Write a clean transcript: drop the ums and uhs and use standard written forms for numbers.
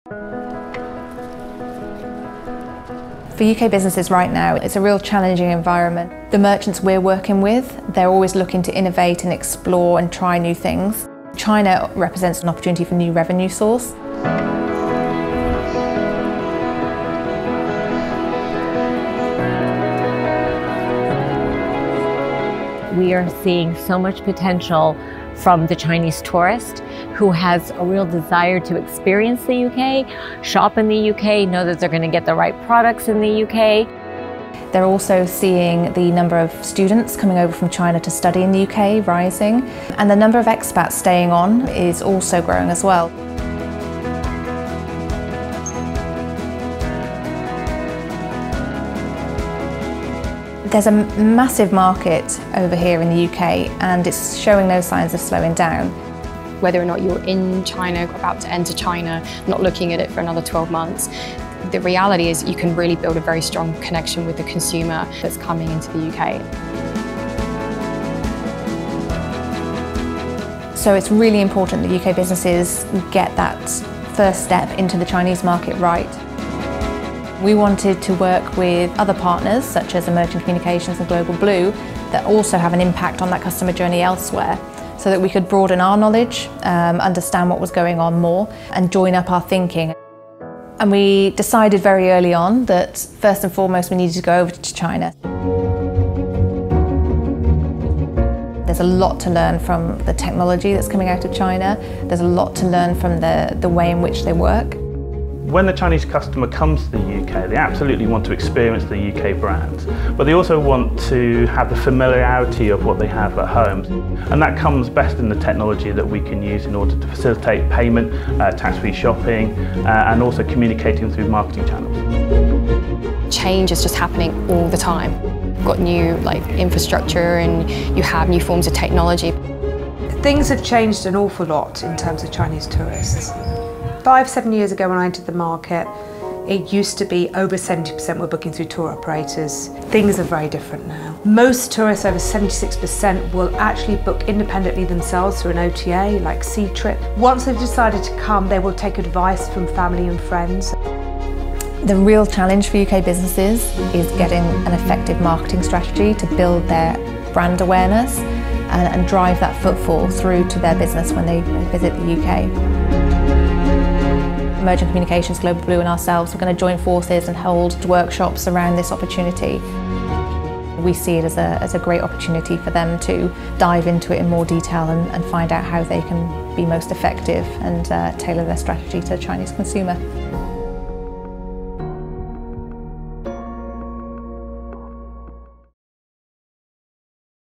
For UK businesses right now, it's a real challenging environment. The merchants we're working with, they're always looking to innovate and explore and try new things. China represents an opportunity for new revenue source. We are seeing so much potential from the Chinese tourist who has a real desire to experience the UK, shop in the UK, know that they're going to get the right products in the UK. They're also seeing the number of students coming over from China to study in the UK rising, and the number of expats staying on is also growing as well. There's a massive market over here in the UK and it's showing no signs of slowing down. Whether or not you're in China, about to enter China, not looking at it for another 12 months, the reality is you can really build a very strong connection with the consumer that's coming into the UK. So it's really important that UK businesses get that first step into the Chinese market right. We wanted to work with other partners such as Emerging Communications and Global Blue that also have an impact on that customer journey elsewhere, so that we could broaden our knowledge, understand what was going on more and join up our thinking. And we decided very early on that first and foremost we needed to go over to China. There's a lot to learn from the technology that's coming out of China. There's a lot to learn from the way in which they work. When the Chinese customer comes to the UK, they absolutely want to experience the UK brands, but they also want to have the familiarity of what they have at home. And that comes best in the technology that we can use in order to facilitate payment, tax-free shopping, and also communicating through marketing channels. Change is just happening all the time. You've got new infrastructure and you have new forms of technology. Things have changed an awful lot in terms of Chinese tourists. 5-7 years ago when I entered the market, it used to be over 70% were booking through tour operators. Things are very different now. Most tourists, over 76%, will actually book independently themselves through an OTA, like C-Trip. Once they've decided to come, they will take advice from family and friends. The real challenge for UK businesses is getting an effective marketing strategy to build their brand awareness and drive that footfall through to their business when they visit the UK. Emerging Communications, Global Blue and ourselves, we're going to join forces and hold workshops around this opportunity. We see it as a great opportunity for them to dive into it in more detail and find out how they can be most effective and tailor their strategy to the Chinese consumer.